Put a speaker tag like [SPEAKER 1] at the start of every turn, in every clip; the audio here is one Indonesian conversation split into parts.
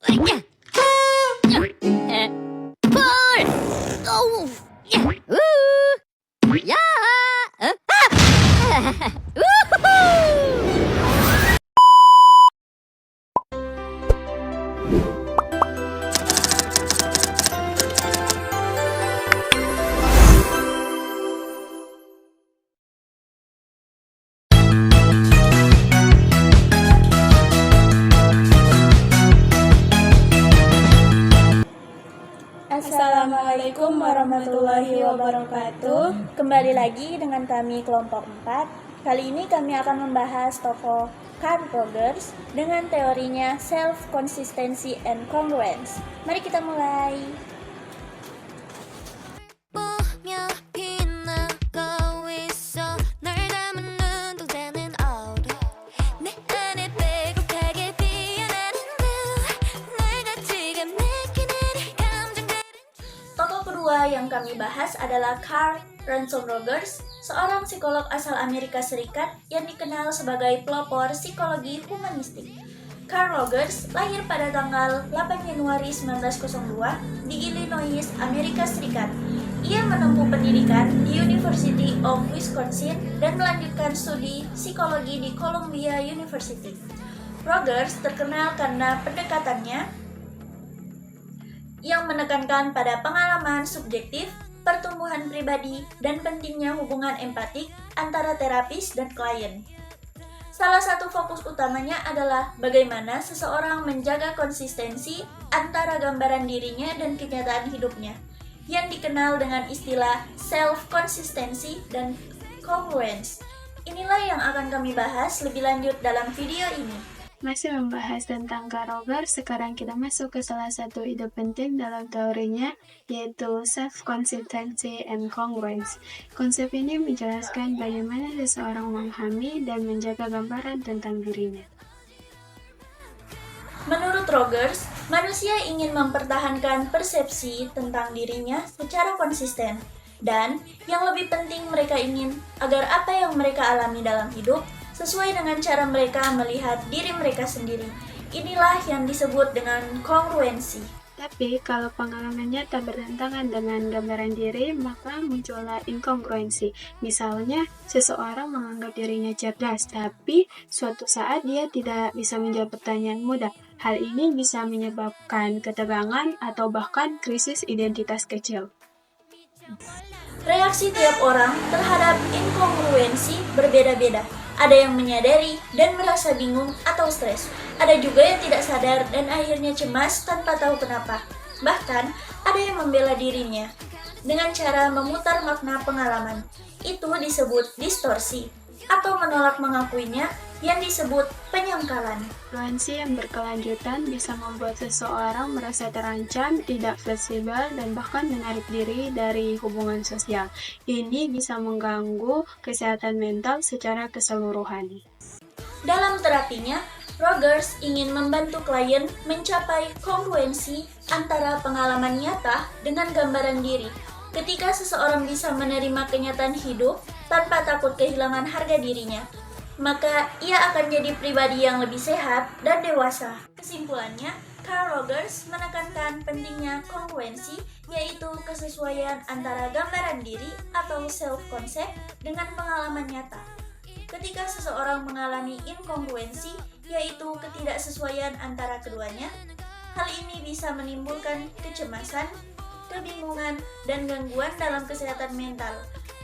[SPEAKER 1] Pull! Oh! Yeah! Woohoo!
[SPEAKER 2] Assalamualaikum warahmatullahi wabarakatuh. Kembali lagi dengan kami kelompok 4. Kali ini kami akan membahas tokoh Carl Rogers dengan teorinya self consistency and congruence. Mari kita mulai. Yang kami bahas adalah Carl Ransom Rogers, seorang psikolog asal Amerika Serikat yang dikenal sebagai pelopor psikologi humanistik. Carl Rogers lahir pada tanggal 8 Januari 1902 di Illinois, Amerika Serikat. Ia menempuh pendidikan di University of Wisconsin dan melanjutkan studi psikologi di Columbia University. Rogers terkenal karena pendekatannya yang menekankan pada pengalaman subjektif, pertumbuhan pribadi, dan pentingnya hubungan empatik antara terapis dan klien. Salah satu fokus utamanya adalah bagaimana seseorang menjaga konsistensi antara gambaran dirinya dan kenyataan hidupnya, yang dikenal dengan istilah self-consistency dan congruence. Inilah yang akan kami bahas lebih lanjut dalam video ini.
[SPEAKER 3] Masih membahas tentang Carl Rogers, sekarang kita masuk ke salah satu ide penting dalam teorinya, yaitu self-consistency and congruence. Konsep ini menjelaskan bagaimana seseorang memahami dan menjaga gambaran tentang dirinya.
[SPEAKER 2] Menurut Rogers, manusia ingin mempertahankan persepsi tentang dirinya secara konsisten. Dan yang lebih penting, mereka ingin agar apa yang mereka alami dalam hidup sesuai dengan cara mereka melihat diri mereka sendiri. Inilah yang disebut dengan kongruensi.
[SPEAKER 3] Tapi kalau pengalamannya tak bertentangan dengan gambaran diri, maka muncullah inkongruensi. Misalnya, seseorang menganggap dirinya cerdas, tapi suatu saat dia tidak bisa menjawab pertanyaan mudah. Hal ini bisa menyebabkan ketegangan atau bahkan krisis identitas kecil.
[SPEAKER 2] Reaksi tiap orang terhadap inkongruensi berbeda-beda. Ada yang menyadari dan merasa bingung atau stres. Ada juga yang tidak sadar dan akhirnya cemas tanpa tahu kenapa. Bahkan, ada yang membela dirinya dengan cara memutar makna pengalaman. Itu disebut distorsi, atau menolak mengakuinya yang disebut penyangkalan.
[SPEAKER 3] Kongruensi yang berkelanjutan bisa membuat seseorang merasa terancam, tidak fleksibel, dan bahkan menarik diri dari hubungan sosial. Ini bisa mengganggu kesehatan mental secara keseluruhan.
[SPEAKER 2] Dalam terapinya, Rogers ingin membantu klien mencapai kongruensi antara pengalaman nyata dengan gambaran diri. Ketika seseorang bisa menerima kenyataan hidup tanpa takut kehilangan harga dirinya, maka ia akan jadi pribadi yang lebih sehat dan dewasa. Kesimpulannya, Carl Rogers menekankan pentingnya kongruensi, yaitu kesesuaian antara gambaran diri atau self-concept dengan pengalaman nyata. Ketika seseorang mengalami inkongruensi, yaitu ketidaksesuaian antara keduanya, hal ini bisa menimbulkan kecemasan, kebingungan, dan gangguan dalam kesehatan mental.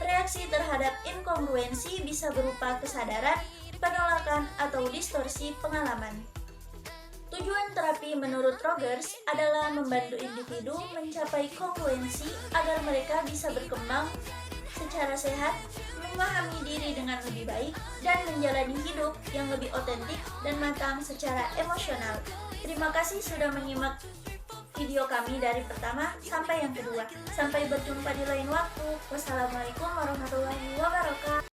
[SPEAKER 2] Reaksi terhadap inkongruensi bisa berupa kesadaran, penolakan, atau distorsi pengalaman. Tujuan terapi menurut Rogers adalah membantu individu mencapai kongruensi agar mereka bisa berkembang secara sehat, memahami diri dengan lebih baik, dan menjalani hidup yang lebih otentik dan matang secara emosional. Terima kasih sudah menyimak video kami dari pertama sampai yang kedua. Sampai berjumpa di lain waktu. Wassalamualaikum warahmatullahi wabarakatuh.